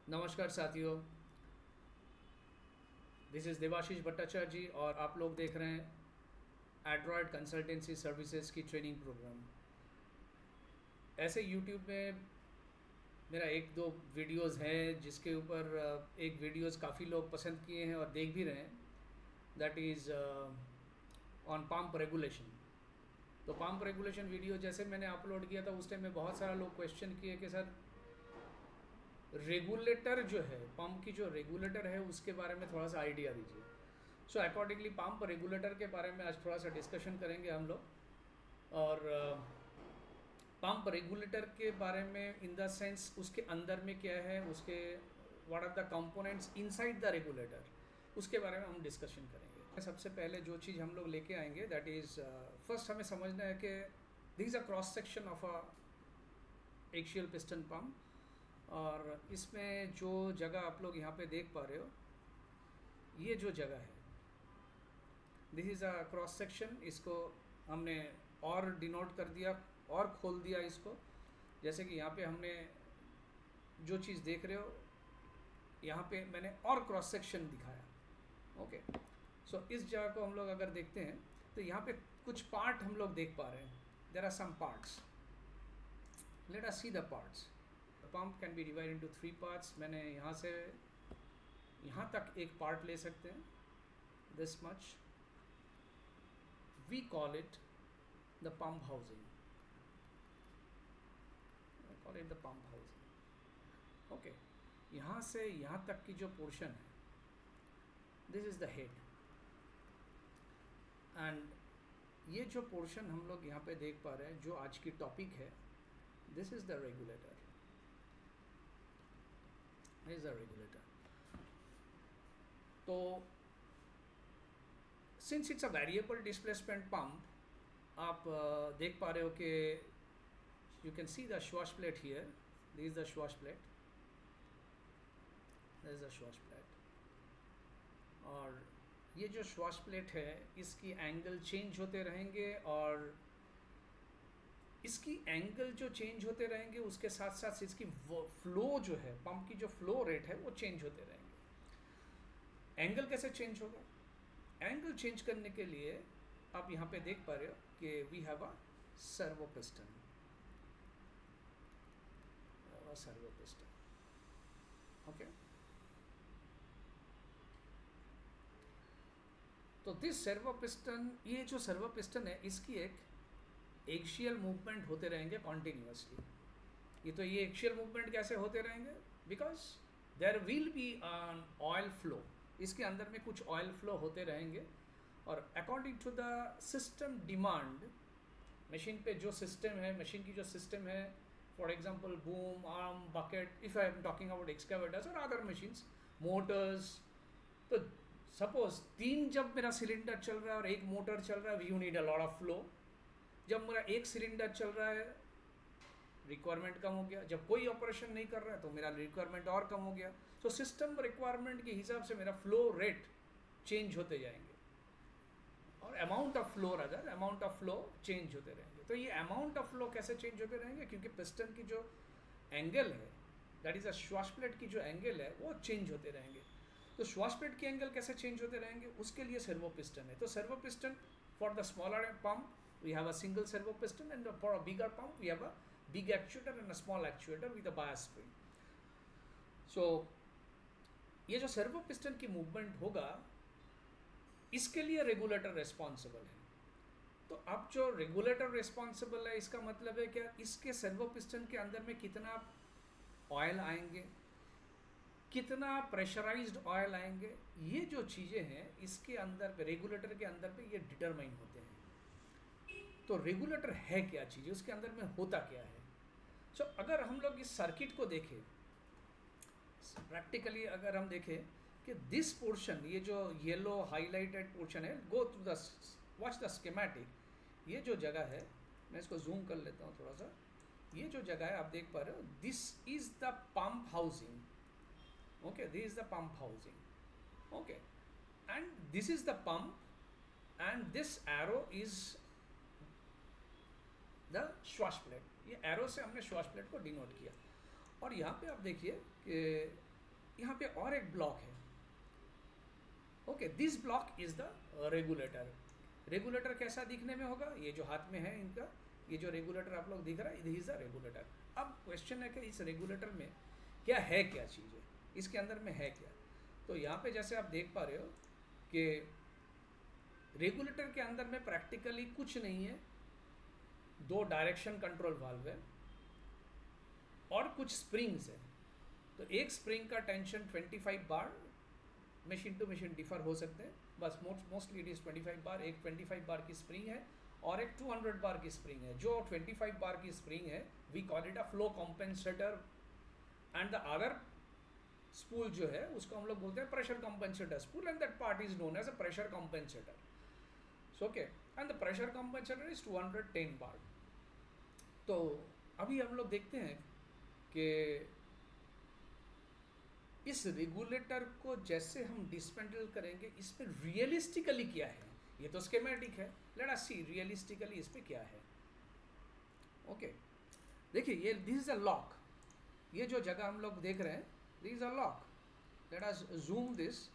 नमस्कार साथियों, this is Debashish Bhattacharya जी और आप लोग देख रहे हैं एड्रॉयड कंसल्टेंसी सर्विसेज की ट्रेनिंग प्रोग्राम। ऐसे यूट्यूब में मेरा एक दो वीडियोस हैं जिसके ऊपर एक वीडियोस काफ़ी लोग पसंद किए हैं और देख भी रहे हैं, that is on pump regulation. तो पंप रेगुलेशन वीडियो जैसे मैंने अपलोड किया था उस टाइम में बहुत सारा लोग क्वेश्चन किए कि सर रेगुलेटर जो है, पंप की जो रेगुलेटर है उसके बारे में थोड़ा सा आइडिया दीजिए। सो अकॉर्डिंगली पंप रेगुलेटर के बारे में आज थोड़ा सा डिस्कशन करेंगे हम लोग। और पंप रेगुलेटर के बारे में इन द सेंस उसके अंदर में क्या है, उसके what are the components inside the regulator, उसके बारे में हम डिस्कशन करेंगे। सबसे पहले जो चीज़ हम लोग लेके आएंगे दैट इज़ फर्स्ट हमें समझना है कि this is a cross section of a axial piston pump. और इसमें जो जगह आप लोग यहाँ पे देख पा रहे हो, ये जो जगह है this is a cross section. इसको हमने और डिनोट कर दिया और खोल दिया इसको, जैसे कि यहाँ पे हमने जो चीज़ देख रहे हो यहाँ पे मैंने और क्रॉस सेक्शन दिखाया। ओके, सो इस जगह को हम लोग अगर देखते हैं तो यहाँ पे कुछ पार्ट हम लोग देख पा रहे हैं। There are some parts, let us see the parts. Pump can be divide into 3 parts. मैंने यहाँ से यहाँ तक एक पार्ट ले सकते हैं, this much, we call it the pump housing. I call it the pump housing. Okay, यहाँ से यहाँ तक की जो पोर्शन है, this is the head, and ये जो पोर्शन हम लोग यहाँ पे देख पा रहे हैं जो आज की टॉपिक है, this is the regulator, is the regulator. तो since it's a variable displacement pump, आप देख पा रहे हो कि you can see the swash plate here, this is the swash plate, this is the swash plate. और ये जो श्वास प्लेट है इसकी एंगल चेंज होते रहेंगे, और इसकी एंगल जो चेंज होते रहेंगे उसके साथ साथ इसकी फ्लो जो है, पंप की जो फ्लो रेट है वो चेंज होते रहेंगे। एंगल कैसे चेंज होगा? एंगल चेंज करने के लिए आप यहाँ पे देख पा रहे हो कि we have a servo piston, servo piston. Okay, तो दिस सर्वो पिस्टन, ये जो सर्वो पिस्टन है इसकी एक एक्सियल मूवमेंट होते रहेंगे कॉन्टिन्यूसली। ये एक्सियल मूवमेंट कैसे होते रहेंगे? Because there will be an oil flow, इसके अंदर में कुछ ऑयल फ्लो होते रहेंगे, और according to the system demand, machine पे जो सिस्टम है, मशीन की जो सिस्टम है, for example boom, arm, bucket, if I am talking about excavators और अदर मशीन्स, मोटर्स। तो सपोज 3 जब मेरा सिलेंडर चल रहा है और एक मोटर चल रहा है, you need a lot of flow. जब मेरा एक सिलेंडर चल रहा है रिक्वायरमेंट कम हो गया, जब कोई ऑपरेशन नहीं कर रहा है तो मेरा रिक्वायरमेंट और कम हो गया। तो सिस्टम रिक्वायरमेंट के हिसाब से मेरा फ्लो रेट चेंज होते जाएंगे, और amount of flow, other amount of flow change होते रहेंगे। तो ये अमाउंट ऑफ फ्लो कैसे चेंज होते रहेंगे? क्योंकि पिस्टन की जो एंगल है, दैट इज़ अ श्वास प्लेट की जो एंगल है वो चेंज होते रहेंगे। तो श्वास प्लेट की एंगल कैसे चेंज होते रहेंगे? उसके लिए सर्वो पिस्टन है। तो servo piston for the smaller pump we have a single servo piston, and for a bigger pump we have a big actuator and a small actuator with a bias spring. So ये जो servo piston की movement होगा इसके लिए regulator responsible है। तो अब जो रेगुलेटर रिस्पॉन्सिबल है इसका मतलब है क्या? इसके सर्वो पिस्टन के अंदर में कितना ऑयल आएंगे, कितना प्रेशराइज्ड ऑयल आएंगे, ये जो चीज़ें हैं इसके अंदर रेगुलेटर के अंदर पे ये डिटरमाइन होते हैं। तो रेगुलेटर है क्या चीज़, उसके अंदर में होता क्या है? सो अगर हम लोग इस सर्किट को देखें प्रैक्टिकली, अगर हम देखें कि दिस पोर्शन, ये जो येलो हाईलाइटेड पोर्शन है, go through the watch the schematic, ये जो जगह है, मैं इसको जूम कर लेता हूँ थोड़ा सा, ये जो जगह है आप देख पा रहे हो, this is the pump housing. Okay, this is the pump housing. Okay, and this is the pump, and this arrow is the swash plate. ये एरो से हमने श्वास प्लेट को डिनोट किया। और यहाँ पे आप देखिए कि यहाँ पे और एक ब्लॉक है. Okay, this block is the regulator. Regulator कैसा दिखने में होगा? ये जो हाथ में है इनका, ये जो रेगुलेटर आप लोग दिख रहा है, दिस इज द रेगुलेटर. अब क्वेश्चन है कि इस रेगुलेटर में क्या है, क्या चीज़ है इसके अंदर में, है क्या? तो यहाँ पे जैसे आप देख पा रहे हो कि रेगुलेटर के अंदर में प्रैक्टिकली कुछ नहीं है. 2 डायरेक्शन कंट्रोल वाल्व है और कुछ स्प्रिंग्स है. तो एक स्प्रिंग का tension 25 bar, machine to machine differ हो सकते हैं, बस मोस्टली इट इज़ 25 बार. एक 25 बार की स्प्रिंग है और एक 200 बार की स्प्रिंग है. जो 25 बार की स्प्रिंग है we call it a flow compensator, and the other spool जो है उसको हम लोग बोलते हैं pressure compensator spool, and that part is known as a pressure compensator. So okay, and the pressure compensator is 210 bar. तो अभी हम लोग देखते हैं कि इस रेगुलेटर को जैसे हम डिसमेंटल करेंगे, इसमें रियलिस्टिकली क्या है. ये तो स्कीमेटिक है, लेट अस सी रियलिस्टिकली इस पे क्या है. ओके, देखिए ये दिस इज अ लॉक. ये जो जगह हम लोग देख रहे हैं, this is a lock. Let us zoom this.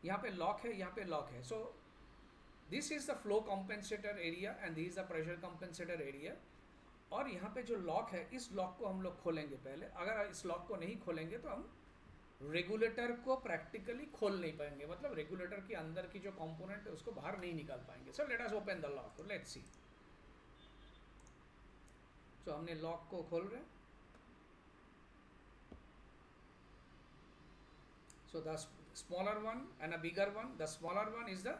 यहाँ पे लॉक है, यहाँ पे लॉक है. So this is the flow compensator area and this is the pressure compensator area. और यहाँ पे जो लॉक है, इस लॉक को हम लोग खोलेंगे पहले. अगर इस लॉक को नहीं खोलेंगे तो हम रेगुलेटर को प्रैक्टिकली खोल नहीं पाएंगे, मतलब रेगुलेटर के अंदर की जो कंपोनेंट है उसको बाहर नहीं निकाल पाएंगे. So let us open the lock, let's see. So हमने लॉक को खोल रहे हैं. So the smaller one and a bigger one. The smaller one is the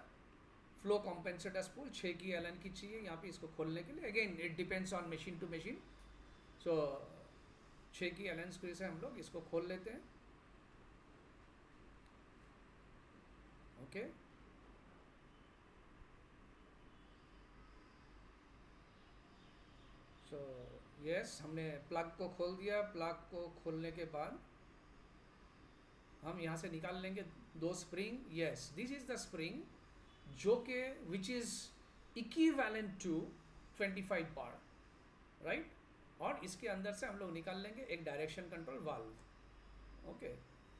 flow compensator spool. 6 की एलन की चाहिए यहाँ पे इसको खोलने के लिए. Again it depends on machine to machine. So 6 की एलन स्क्रू से हम लोग इसको खोल लेते हैं. ओके, सो यस, हमने प्लग को खोल दिया. प्लग को खोलने के बाद हम यहाँ से निकाल लेंगे 2 spring. Yes, this is the spring जो कि which is equivalent to 25 bar, right. और इसके अंदर से हम लोग निकाल लेंगे एक डायरेक्शन कंट्रोल वाल्व. ओके,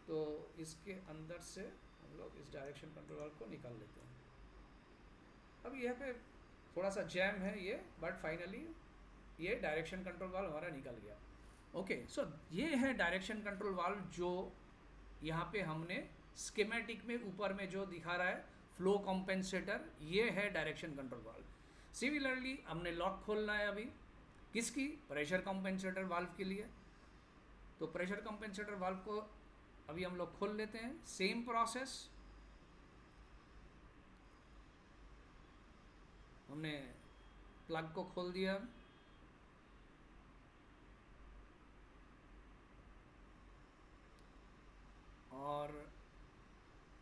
तो इसके अंदर से हम लोग इस डायरेक्शन कंट्रोल वाल्व को निकाल लेते हैं. अब यहाँ पे थोड़ा सा जैम है ये, बट फाइनली ये डायरेक्शन कंट्रोल वाल्व हमारा निकल गया. ओके, सो ये है डायरेक्शन कंट्रोल वाल्व जो यहाँ पे हमने स्कीमेटिक में ऊपर में जो दिखा रहा है फ्लो कॉम्पेंसेटर, ये है डायरेक्शन कंट्रोल वाल्व. सिमिलरली हमने लॉक खोलना है अभी, किसकी? प्रेशर कॉम्पेंसेटर वाल्व के लिए. तो प्रेशर कॉम्पेंसेटर वाल्व को अभी हम लोग खोल लेते हैं. सेम प्रोसेस, हमने प्लग को खोल दिया. और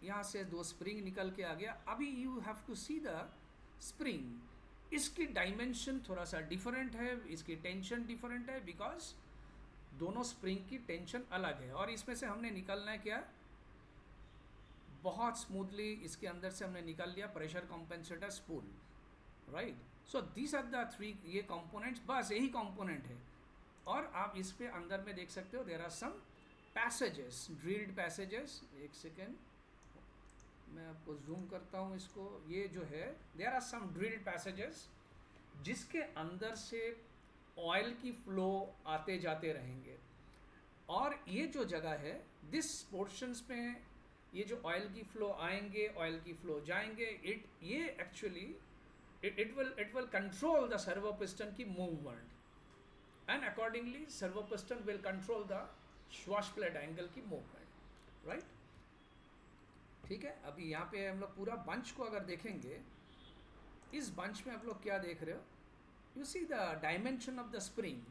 यहाँ से 2 स्प्रिंग निकल के आ गया. अभी you have to see the spring. इसकी डायमेंशन थोड़ा सा डिफरेंट है, इसकी टेंशन डिफरेंट है, बिकॉज दोनों स्प्रिंग की टेंशन अलग है. और इसमें से हमने निकालना है क्या? बहुत स्मूथली इसके अंदर से हमने निकाल लिया pressure compensator spool, right. So this are the 3, ये कंपोनेंट्स, बस यही कंपोनेंट है. और आप इस पे अंदर में देख सकते हो there are some passages, drilled passages. एक सेकेंड, मैं आपको जूम करता हूँ इसको. ये जो है there are some drilled passages जिसके अंदर से ऑयल की फ्लो आते जाते रहेंगे. और ये जो जगह है, दिस पोर्शंस में ये जो ऑयल की फ्लो आएंगे, ऑयल की फ्लो जाएंगे, ये actually it will control the servo piston की movement, and accordingly servo piston will control the swash plate angle की मूवमेंट, राइट. ठीक है, अभी यहाँ पे हम लोग पूरा बंच को अगर देखेंगे, इस बंच में आप लोग क्या देख रहे हो? You see the dimension of the spring.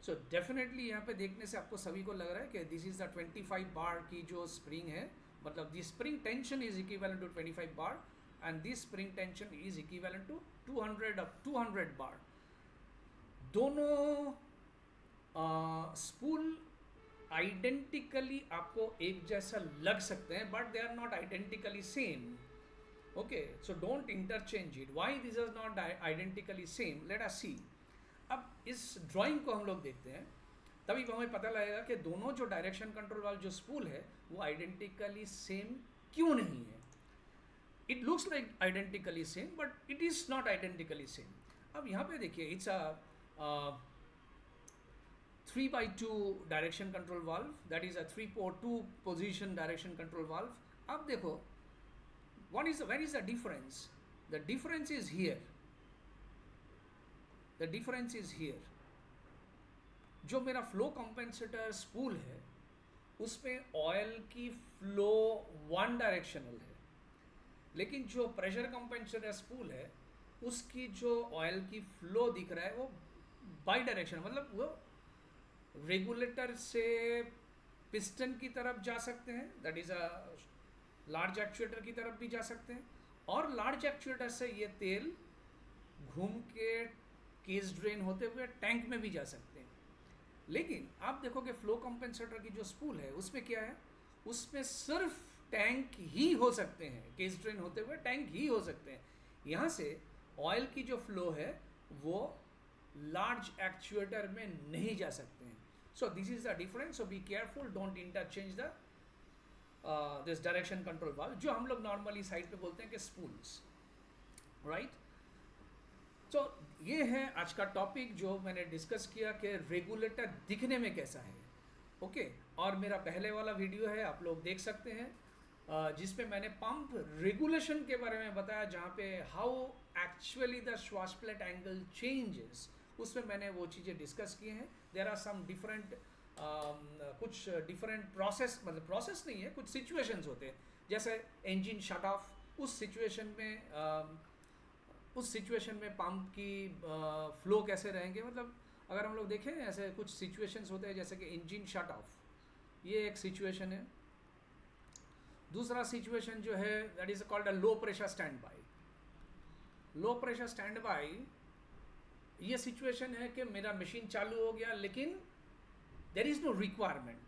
So definitely यहाँ पे देखने से आपको सभी को लग रहा है कि दिस इज द 25 बार की जो स्प्रिंग है, मतलब the spring tension is equivalent to 25 bar and this spring tension is equivalent to 200 bar. दोनों स्पूल आइडेंटिकली आपको एक जैसा लग सकते हैं, but they are not identically same. Okay, so don't interchange it. Why this is not identically same? Let us see. अब इस drawing को हम लोग देखते हैं. तभी हमें पता लगेगा कि दोनों जो डायरेक्शन कंट्रोल वाला जो स्पूल है वो आइडेंटिकली सेम क्यों नहीं है. It looks like identically same but it is not identically same. अब यहाँ पे देखिए it's a 3x2 direction control valve, that is a 2 position direction control valve. अब देखो where is the difference? The difference is here. The difference is here. जो मेरा flow compensator spool है उसमें ऑयल की फ्लो वन डायरेक्शनल है, लेकिन जो प्रेशर कंपेंसेटर स्पूल है उसकी जो ऑयल की फ्लो दिख रहा है वो बाई डायरेक्शन, मतलब वो रेगुलेटर से पिस्टन की तरफ जा सकते हैं, that is a large actuator की तरफ भी जा सकते हैं, और लार्ज एक्चुएटर से ये तेल घूम के केस ड्रेन होते हुए टैंक में भी जा सकते हैं. लेकिन आप देखो कि फ्लो कंपेंसेटर की जो स्पूल है उसमें क्या है, उसमें सिर्फ टैंक ही हो सकते हैं, केस ड्रेन होते हुए टैंक ही हो सकते हैं. यहाँ से ऑयल की जो फ्लो है वो लार्ज एक्चुएटर में नहीं जा सकते हैं. सो this is the difference. So be careful, don't interchange the this direction control valve, जो हम लोग नॉर्मली साइड पे बोलते हैं कि स्पूल्स, राइट. तो ये है आज का टॉपिक जो मैंने डिस्कस किया कि रेगुलेटर दिखने में कैसा है. ओके, और मेरा पहले वाला वीडियो है, आप लोग देख सकते हैं, जिसमें मैंने पंप रेगुलेशन के बारे में बताया, जहाँ पे how actually the swash plate angle changes, उसमें मैंने वो चीज़ें डिस्कस की हैं. देयर आर सम डिफरेंट कुछ डिफरेंट प्रोसेस, मतलब प्रोसेस नहीं है, कुछ सिचुएशंस होते हैं, जैसे इंजन शट ऑफ, उस सिचुएशन में पंप की फ्लो कैसे रहेंगे. मतलब अगर हम लोग देखें ऐसे कुछ सिचुएशंस होते हैं, जैसे कि इंजन शट ऑफ, ये एक सिचुएशन है. दूसरा सिचुएशन जो है that is called a low pressure standby. Low pressure standby ये सिचुएशन है कि मेरा मशीन चालू हो गया लेकिन there is no requirement,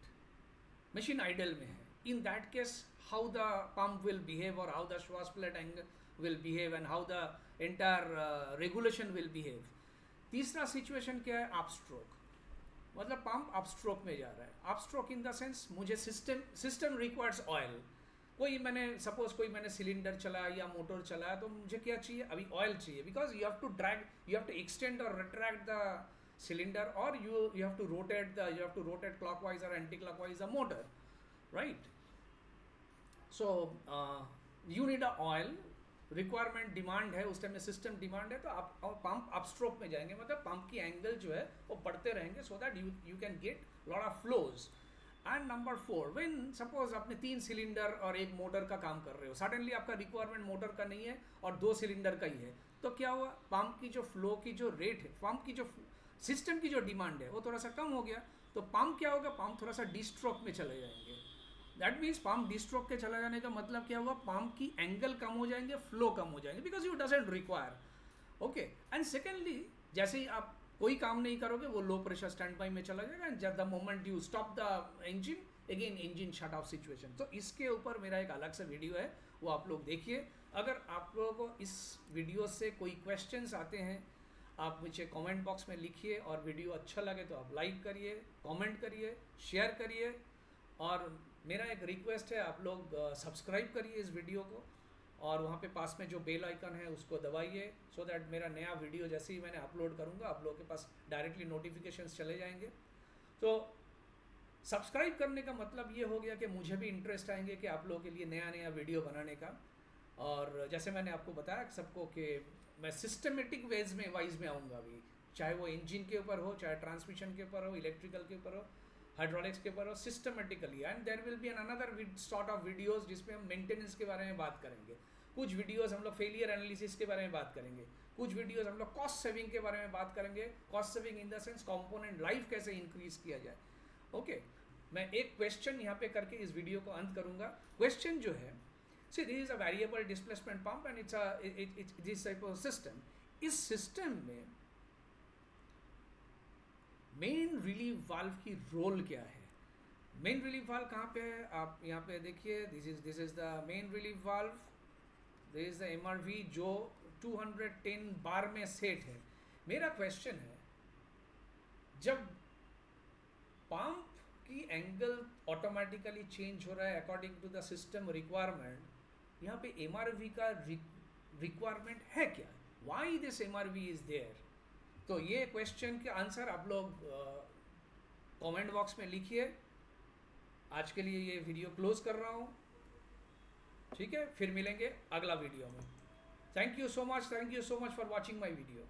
machine idle में है. In that case how the pump will behave और how the swash plate angle will behave and how the entire regulation will behave. तीसरा सिचुएशन क्या है, अप स्ट्रोक, मतलब pump up stroke में जा रहा है. Up stroke in the sense मुझे सिस्टम रिक्वायर्स ऑयल. सपोज कोई मैंने सिलेंडर चलाया या मोटर चलाया, तो मुझे क्या चाहिए, अभी ऑयल चाहिए, because you have to extend और retract the cylinder, or you have to rotate clockwise or anti-clockwise the motor, right? So you need a oil requirement, demand है उस टाइम में, सिस्टम डिमांड है, तो आप पंप अप स्ट्रोक में जाएंगे, मतलब पंप की एंगल जो है वो बढ़ते रहेंगे, so that you can get lot of flows. And number 4, when suppose आपने 3 सिलेंडर और एक मोटर का काम कर रहे हो, सडनली आपका रिक्वायरमेंट मोटर का नहीं है और 2 सिलेंडर का ही है, तो क्या हुआ, पंप की जो फ्लो की जो रेट है, पंप की जो सिस्टम की जो डिमांड है वो थोड़ा सा कम हो गया, तो पंप क्या होगा, पंप थोड़ा सा डी स्ट्रोक में चले जाएंगे. That means pump D stroke के चला जाने का मतलब क्या हुआ, पंप की एंगल कम हो जाएंगे, फ्लो कम हो जाएंगे, because you doesn't require. Okay, and secondly जैसे ही आप कोई काम नहीं करोगे वो लो प्रेशर स्टैंड बाई में चला जाएगा, and just the moment you stop the engine again engine shut off situation. तो इसके ऊपर मेरा एक अलग सा वीडियो है, वो आप लोग देखिए. अगर आप लोगों को इस वीडियो से कोई क्वेश्चंस आते हैं, आप मुझे कमेंट बॉक्स में लिखिए, और वीडियो अच्छा लगे तो आप लाइक करिए, कमेंट करिए, शेयर करिए, और मेरा एक रिक्वेस्ट है, आप लोग सब्सक्राइब करिए इस वीडियो को, और वहाँ पे पास में जो बेल आइकन है उसको दबाइए, सो दैट मेरा नया वीडियो जैसे ही मैंने अपलोड करूँगा आप लोगों के पास डायरेक्टली नोटिफिकेशंस चले जाएंगे. तो सब्सक्राइब करने का मतलब ये हो गया कि मुझे भी इंटरेस्ट आएंगे कि आप लोगों के लिए नया नया वीडियो बनाने का. और जैसे मैंने आपको बताया सबको कि मैं सिस्टमेटिक वाइज में आऊँगा अभी, चाहे वो इंजन के ऊपर हो, चाहे ट्रांसमिशन के ऊपर हो, इलेक्ट्रिकल के ऊपर हो, हाइड्रोलिक्स के ऊपर हो, systematically. And there will be another sort of videos जिसमें हम मेंटेनेंस के बारे में बात करेंगे, कुछ वीडियोस हम लोग फेलियर एनालिसिस के बारे में बात करेंगे, कुछ वीडियोस हम लोग कॉस्ट सेविंग के बारे में बात करेंगे. Cost saving in the sense component life कैसे इंक्रीज किया जाए. ओके, मैं एक क्वेश्चन यहाँ पे करके इस वीडियो को अंत करूँगा. क्वेश्चन जो है, see this is a variable displacement pump and it's this type of system. इस सिस्टम में मेन रिलीव वाल्व की रोल क्या है. मेन रिलीव वाल्व कहाँ पे है, आप यहाँ पे देखिए, this is the main relieve valve, this is the MRV जो 210 बार में सेट है. मेरा क्वेश्चन है, जब पंप की एंगल ऑटोमेटिकली चेंज हो रहा है according to the system requirement, यहाँ पे एमआरवी का रिक्वायरमेंट है क्या, why this MRV is there? तो ये क्वेश्चन के आंसर आप लोग कमेंट बॉक्स में लिखिए। आज के लिए ये वीडियो क्लोज कर रहा हूँ, ठीक है, फिर मिलेंगे अगला वीडियो में। Thank you so much for watching my video.